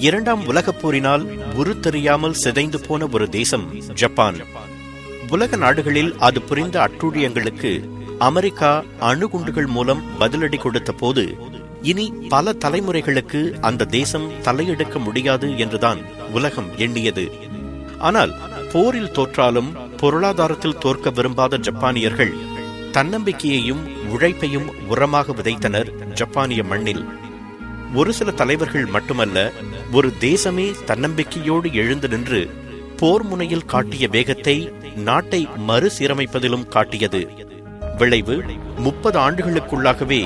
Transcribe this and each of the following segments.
இரண்டாம் உலகப் போரினால் உரு தெரியாமல் சிதைந்து போன ஒரு தேசம் ஜப்பான். உலக நாடுகளில் அது புரிந்த அட்டூழியங்களுக்கு அமெரிக்கா அணுகுண்டுகள் மூலம் பதிலடி கொடுத்த போது இனி பல தலைமுறைகளுக்கு அந்த தேசம் தலையெடுக்க முடியாது என்றுதான் உலகம் எண்ணியது. ஆனால் போரில் தோற்றாலும் பொருளாதாரத்தில் தோற்க விரும்பாத ஜப்பானியர்கள் தன்னம்பிக்கையையும் உழைப்பையும் உரமாக விதைத்தனர் ஜப்பானிய மண்ணில். ஒரு சில தலைவர்கள் மட்டுமல்ல, ஒரு தேசமே தன்னம்பிக்கையோடு எழுந்து நின்று போர் முனையில் காட்டிய வேகத்தை நாட்டை மறுசீரமைப்பதிலும் காட்டியது. விளைவு 30 ஆண்டுகளுக்குள்ளாகவே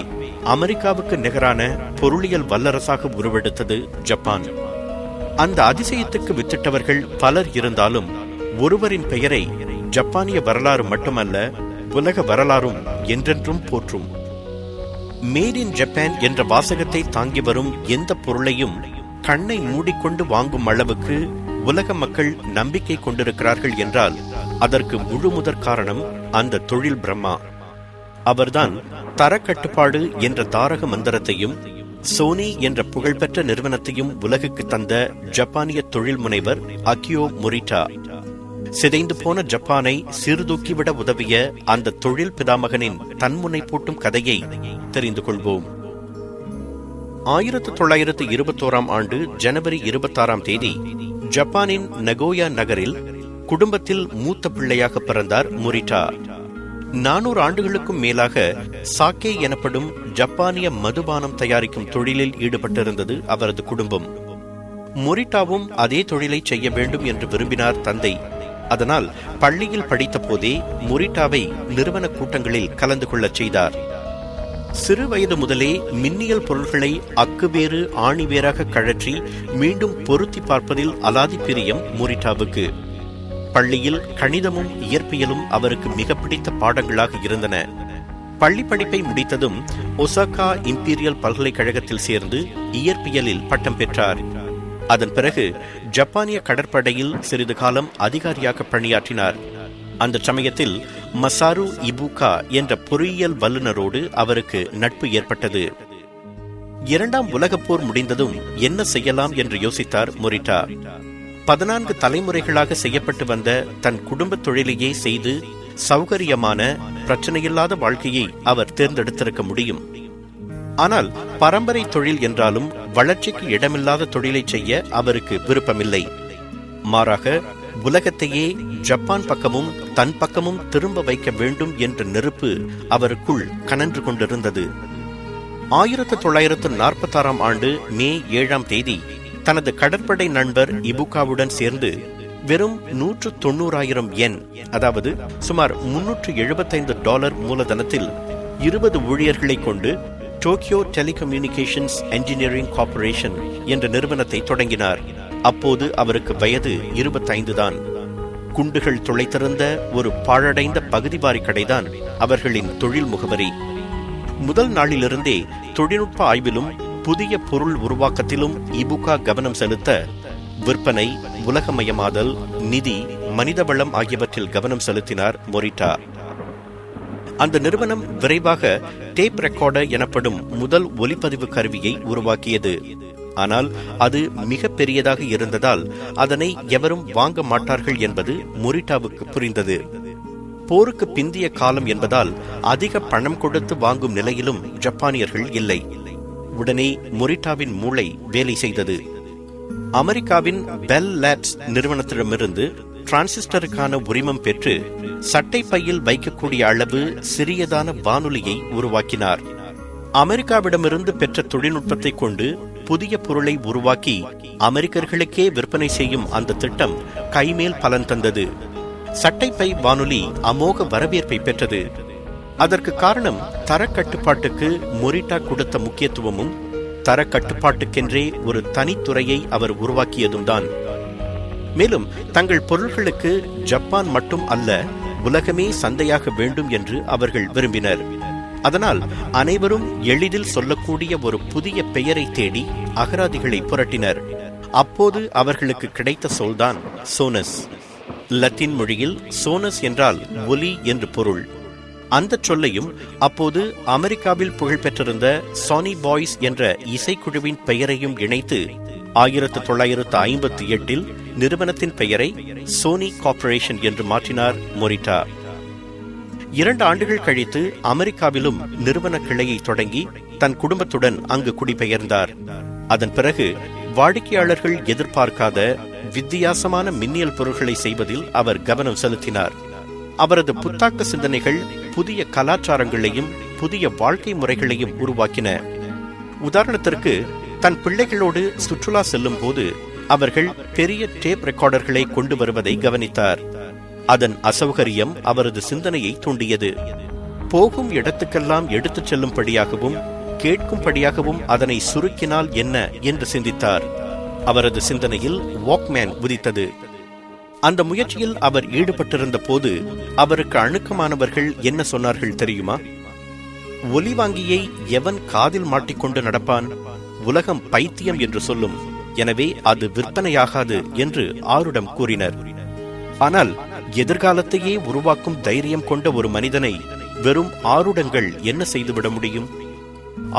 அமெரிக்காவுக்கு நிகரான பொருளியல் வல்லரசாக உருவெடுத்தது ஜப்பான். அந்த அதிசயத்துக்கு வித்திட்டவர்கள் பலர் இருந்தாலும் ஒருவரின் பெயரை ஜப்பானிய வரலாறு மட்டுமல்ல, உலக வரலாறும் என்றென்றும் போற்றும். மேட் இன் ஜப்பான் என்ற வாசகத்தை தாங்கி வரும் எந்த பொருளையும் கண்ணை மூடிக்கொண்டு வாங்கும் அளவுக்கு உலக மக்கள் நம்பிக்கை கொண்டிருக்கிறார்கள் என்றால் அதற்கு முழு முதற் காரணம் அந்த தொழில் பிரம்மா. அவர்தான் தரக்கட்டுப்பாடு என்ற தாரக மந்திரத்தையும் சோனி என்ற புகழ்பெற்ற நிறுவனத்தையும் உலகுக்கு தந்த ஜப்பானிய தொழில் முனைவர் அகியோ மொரிட்டா. சிதைந்து போன ஜப்பானை சீர்தூக்கிவிட உதவிய அந்த தொழில் பிதாமகனின் தன்முனை பூட்டும் கதையை தெரிந்து கொள்வோம். 1921 ஆண்டு ஜனவரி 26ஆம் தேதி ஜப்பானின் நகோயா நகரில் குடும்பத்தில் மூத்த பிள்ளையாக பிறந்தார் மொரிட்டா. 400 ஆண்டுகளுக்கும் மேலாக சாக்கே எனப்படும் ஜப்பானிய மதுபானம் தயாரிக்கும் தொழிலில் ஈடுபட்டிருந்தது அவரது குடும்பம். மொரிட்டாவும் அதே தொழிலை செய்ய வேண்டும் என்று விரும்பினார் தந்தை. அதனால் பள்ளியில் படித்த போதே மொரிட்டாவை நிறுவன கூட்டங்களில் கலந்து கொள்ளச் செய்தார். சிறு வயது முதலே மின்னியல் பொருள்களை அக்குவேறு ஆணிவேராக கழற்றி மீண்டும் பொருத்தி பார்ப்பதில் அலாதி பிரியம் மொரிட்டாவுக்கு. பள்ளியில் கணிதமும் இயற்பியலும் அவருக்கு மிக பிடித்த பாடங்களாக இருந்தன. பள்ளி படிப்பை முடித்ததும் ஒசாகா இம்பீரியல் பல்கலைக்கழகத்தில் சேர்ந்து இயற்பியலில் பட்டம் பெற்றார். அதன் பிறகு ஜப்பானிய கடற்படையில் சிறிது காலம் அதிகாரியாக பணியாற்றினார். அந்த சமயத்தில் மசாரு இபுகா என்ற பொறியியல் வல்லுநரோடு அவருக்கு நட்பு ஏற்பட்டது. 2ஆம் உலகப் போர் முடிந்ததும் என்ன செய்யலாம் என்று யோசித்தார் மொரிட்டா. 14 தலைமுறைகளாக செய்யப்பட்டு வந்த தன் குடும்ப தொழிலையே செய்து சௌகரியமான பிரச்சனையில்லாத வாழ்க்கையை அவர் தேர்ந்தெடுத்திருக்க முடியும். ஆனால் பரம்பரை தொழில் என்றாலும் வளர்ச்சிக்கு இடமில்லாத தொழிலை செய்ய அவருக்கு விருப்பமில்லை. மாறாக உலகத்தையே ஜப்பான் பக்கமும் தன் பக்கமும் திரும்ப வைக்க வேண்டும் என்ற நெருப்பு அவருக்குள் கனன்று கொண்டிருந்தது. 1946ஆம் ஆண்டு மே 7ஆம் தேதி தனது கடற்படை நண்பர் இபுகாவுடன் சேர்ந்து வெறும் $190,000 yen, அதாவது சுமார் $375 மூலதனத்தில் 20 ஊழியர்களை கொண்டு டோக்கியோ டெலிகம்யூனிகேஷன்ஸ் என்ஜினியரிங் கார்ப்பரேஷன் என்ற நிறுவனத்தை தொடங்கினார். அப்போது அவருக்கு வயது 25 தான். குண்டுகள் துளைத்திருந்த ஒரு பாழடைந்த பகுதிவாரி கடைதான் அவர்களின் தொழில் முகவரி. முதல் நாளிலிருந்தே தொழில்நுட்ப ஆய்விலும் புதிய பொருள் உருவாக்கத்திலும் இபுகா கவனம் செலுத்த விற்பனை, உலகமயமாதல், நிதி, மனிதவளம் ஆகியவற்றில் கவனம் செலுத்தினார் மொரிட்டா. அந்த நிறுவனம் விரைவாக டேப் ரெக்கார்டர் எனப்படும் முதல் ஒலிப்பதிவு கருவியை உருவாக்கியது. ஆனால் அது மிக பெரியதாக இருந்ததால் அதனை எவரும் வாங்க மாட்டார்கள் என்பது மொரிட்டாவுக்கு புரிந்தது. போருக்கு பிந்திய காலம் என்பதால் அதிக பணம் கொடுத்து வாங்கும் நிலையிலும் ஜப்பானியர்கள் இல்லை. உடனே மொரிட்டாவின் மூளை வேலை செய்தது. அமெரிக்காவின் பெல் லேப்ஸ் நிறுவனத்திடமிருந்து டிரான்சிஸ்டருக்கான உரிமம் பெற்று சட்டை பையில் வைக்கக்கூடிய அளவு சிறியதான வானொலியை உருவாக்கினார். அமெரிக்காவிடமிருந்து பெற்ற தொழில்நுட்பத்தை கொண்டு புதிய பொருளை உருவாக்கி அமெரிக்கர்களுக்கே விற்பனை செய்யும் அந்த திட்டம் கைமேல் பலன் தந்தது. சட்டைப்பை வானொலி அமோக வரவேற்பை பெற்றது. அதற்கு காரணம் தரக்கட்டுப்பாட்டுக்கு மொரிட்டா கொடுத்த முக்கியத்துவமும் தரக்கட்டுப்பாட்டுக்கென்றே ஒரு தனித்துறையை அவர் உருவாக்கியதும் தான். மேலும் தங்கள் பொருள்களுக்கு ஜப்பான் மட்டும் அல்ல, உலகமே சந்தையாக வேண்டும் என்று அவர்கள் விரும்பினர். அதனால் அனைவரும் எளிதில் சொல்லக்கூடிய ஒரு புதிய பெயரை தேடி அகராதிகளை புரட்டினர். அப்போது அவர்களுக்கு கிடைத்த சொல்தான் சோனஸ். லத்தீன் மொழியில் சோனஸ் என்றால் ஒலி என்று பொருள். அந்த சொல்லையும் அப்போது அமெரிக்காவில் புகழ்பெற்றிருந்த சானி பாய்ஸ் என்ற இசைக்குழுவின் பெயரையும் இணைத்து 1958 நிறுவனத்தின் பெயரை சோனி கார்ப்பரேஷன் என்று மாற்றினார் மொரிட்டா. 2 ஆண்டுகள் கழித்து அமெரிக்காவிலும் நிறுவன கிளையை தொடங்கி தன் குடும்பத்துடன் அங்கு குடிபெயர்ந்தார். அதன் பிறகு வாடிக்கையாளர்கள் எதிர்பார்க்காத வித்தியாசமான மின்னியல் பொருட்களை செய்வதில் அவர் கவனம் செலுத்தினார். அவரது புத்தாக்க சிந்தனைகள் புதிய கலாச்சாரங்களையும் புதிய வாழ்க்கை முறைகளையும் உருவாக்கின. உதாரணத்திற்கு, தன் பிள்ளைகளோடு சுற்றுலா செல்லும் போது அவர்கள் பெரிய டேப் ரெக்கார்டர்களை கொண்டு வருவதை கவனித்தார். அதன் அசௌகரியம் அவரது சிந்தனையை தூண்டியது. போகும் இடத்துக்கெல்லாம் எடுத்துச் செல்லும்படியாகவும் கேட்கும்படியாகவும் அதனை சுருக்கினால் என்ன என்று சிந்தித்தார். அவரது சிந்தனையில் வாக்மேன் உதித்தது. அந்த முயற்சியில் அவர் ஈடுபட்டிருந்த போது அவருக்கு அணுக்கமானவர்கள் என்ன சொன்னார்கள் தெரியுமா? ஒலிவாங்கியை எவன் காதில் மாட்டிக்கொண்டு நடப்பான்? உலகம் பைத்தியம் என்று சொல்லும், எனவே அது விற்பனையாகாது என்று ஆருடம் கூறினர். ஆனால் எதிர்காலத்தையே உருவாக்கும் தைரியம் கொண்ட ஒரு மனிதனை வெறும் ஆருடங்கள் என்ன செய்துவிட முடியும்?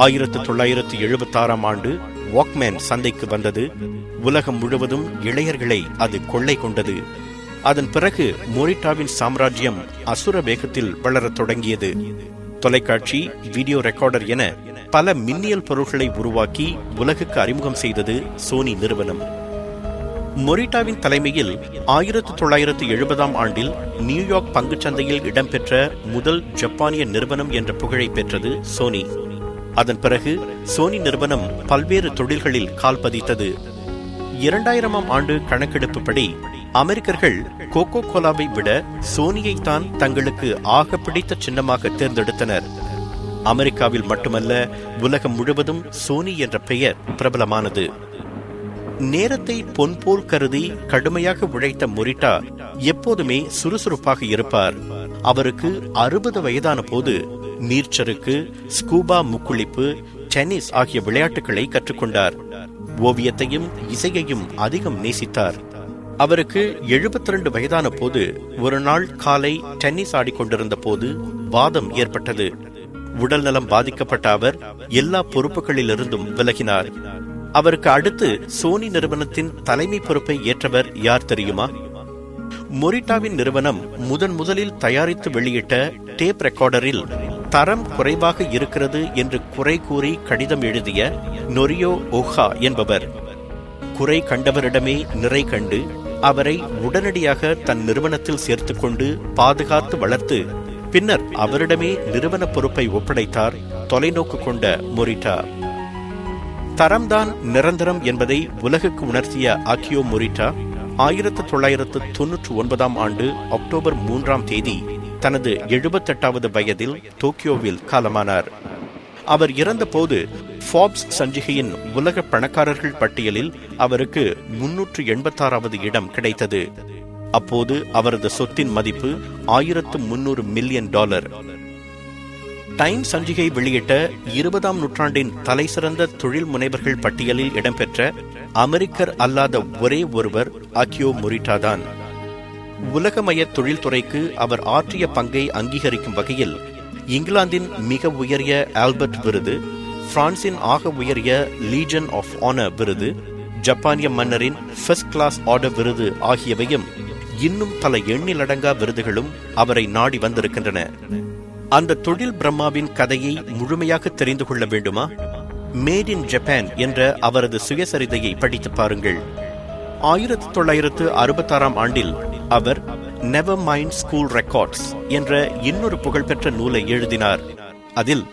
1976ஆம் ஆண்டு வாக்மேன் சந்தைக்கு வந்தது. உலகம் முழுவதும் இளையர்களை அது கொள்ளை கொண்டது. அதன் பிறகு மொரிட்டாவின் சாம்ராஜ்யம் அசுர வேகத்தில் வளரத் தொடங்கியது. தொலைக்காட்சி, வீடியோ ரெக்கார்டர் என பல மின்னியல் பொருட்களை உருவாக்கி உலகுக்கு அறிமுகம் செய்தது சோனி நிறுவனம். மொரிட்டாவின் தலைமையில் 1970ஆம் ஆண்டில் நியூயார்க் பங்குச்சந்தையில் இடம்பெற்ற முதல் ஜப்பானிய நிறுவனம் என்ற புகழை பெற்றது சோனி. அதன் பிறகு சோனி நிறுவனம் பல்வேறு தொழில்களில் கால் பதித்தது. 2000ஆம் ஆண்டு கணக்கெடுப்புப்படி அமெரிக்கர்கள் கோகோ கோலாவை விட சோனியைத்தான் தங்களுக்கு ஆக பிடித்த சின்னமாக தேர்ந்தெடுத்தனர். அமெரிக்காவில் மட்டுமல்ல, உலகம் முழுவதும் சோனி என்ற பெயர் பிரபலமானது. நேரத்தை பொன் போல் கருதி கடுமையாக உழைத்த மொரிட்டா எப்போதுமே சுறுசுறுப்பாக இருப்பார். அவருக்கு 60 வயதான போது நீர்ச்சறுக்கு, ஸ்கூபா முக்குளிப்பு, டென்னிஸ் ஆகிய விளையாட்டுகளை கற்றுக்கொண்டார். ஓவியத்தையும் இசையையும் அதிகம் நேசித்தார். அவருக்கு 72 வயதான போது ஒரு நாள் காலை டென்னிஸ் ஆடிக்கொண்டிருந்த போது வாதம் ஏற்பட்டது. உடல் நலம் பாதிக்கப்பட்ட அவர் எல்லா பொறுப்புகளிலிருந்தும் விலகினார். அவருக்கு அடுத்து சோனி நிறுவனத்தின் தலைமை பொறுப்பை ஏற்றவர் யார் தெரியுமா? மொரிட்டாவின் நிறுவனம் முதலில் தயாரித்து வெளியிட்ட டேப் ரெக்கார்டரில் தரம் குறைவாக இருக்கிறது என்று குறை கூறி கடிதம் எழுதிய நொரியோ ஓஹா என்பவர். குறை கண்டவரிடமே நிறை கண்டு அவரை உடனடியாக தன் நிறுவனத்தில் சேர்த்து கொண்டு பாதுகாத்து வளர்த்து பின்னர் அவரிடமே நிறுவன பொறுப்பை ஒப்படைத்தார் தொலைநோக்கு கொண்ட மொரிட்டா. தரம்தான் நிரந்தரம் என்பதை உலகுக்கு உணர்த்திய ஆக்கியோ மொரிட்டா 1999ஆம் ஆண்டு அக்டோபர் 3ஆம் தேதி தனது 78வது வயதில் டோக்கியோவில் காலமானார். அவர் இறந்தபோது ஃபார்ப்ஸ் சஞ்சிகையின் உலக பணக்காரர்கள் பட்டியலில் அவருக்கு 386வது இடம் கிடைத்தது. அப்போது அவரது சொத்தின் மதிப்பு $1300 மில்லியன். டைம் சஞ்சிகை வெளியிட்ட 20ஆம் நூற்றாண்டின் தலைசிறந்த தொழில் முனைவர்கள் பட்டியலில் இடம்பெற்ற அமெரிக்கர் அல்லாத ஒரே ஒருவர் ஆக்கியோ மொரிட்டா தான். உலகமய தொழில்துறைக்கு அவர் ஆற்றிய பங்கை அங்கீகரிக்கும் வகையில் இங்கிலாந்தின் மிக உயரிய ஆல்பர்ட் விருது, பிரான்சின் ஆக உயரிய லீஜன் ஆஃப் ஆனர் விருது, ஜப்பானிய மன்னரின் ஃபர்ஸ்ட் கிளாஸ் ஆர்டர் விருது ஆகியவையும் இன்னும் பல எண்ணிலடங்கா விருதுகளும் அவரை நாடி வந்திருக்கின்றன. அந்த தொழில் பிரம்மாவின் கதையை முழுமையாக தெரிந்து கொள்ள வேண்டுமா? மேட் இன் ஜப்பான் என்ற அவரது சுயசரிதையை படித்து பாருங்கள். 1966ஆம் ஆண்டில் அவர் நெவர் மைண்ட் ஸ்கூல் ரெக்கார்ட்ஸ் என்ற இன்னொரு புகழ்பெற்ற நூலை எழுதினார். அதில்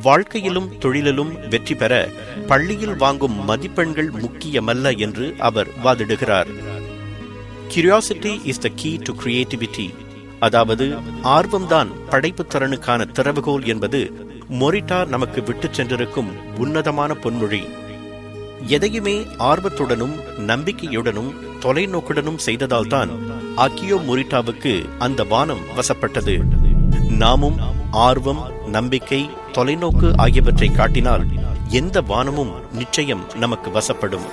வாழ்க்கையிலும் தொழிலிலும் வெற்றி பெற பள்ளியில் வாங்கும் மதிப்பெண்கள் முக்கியமல்ல என்று அவர் வாதிடுகிறார். Curiosity is the key to creativity, அதாவது ஆர்வம்தான் படைப்பு திறனுக்கான திறவுகோல் என்பது மொரிட்டா நமக்கு விட்டு சென்றிருக்கும் உன்னதமான பொன்மொழி. எதையுமே ஆர்வத்துடனும் நம்பிக்கையுடனும் தொலைநோக்குடனும் செய்ததால்தான் ஆக்கியோ மொரிட்டாவுக்கு அந்த வானம் வசப்பட்டது. நாமும் ஆர்வம், நம்பிக்கை, தொலைநோக்கு ஆகியவற்றை காட்டினால் எந்த வானமும் நிச்சயம் நமக்கு வசப்படும்.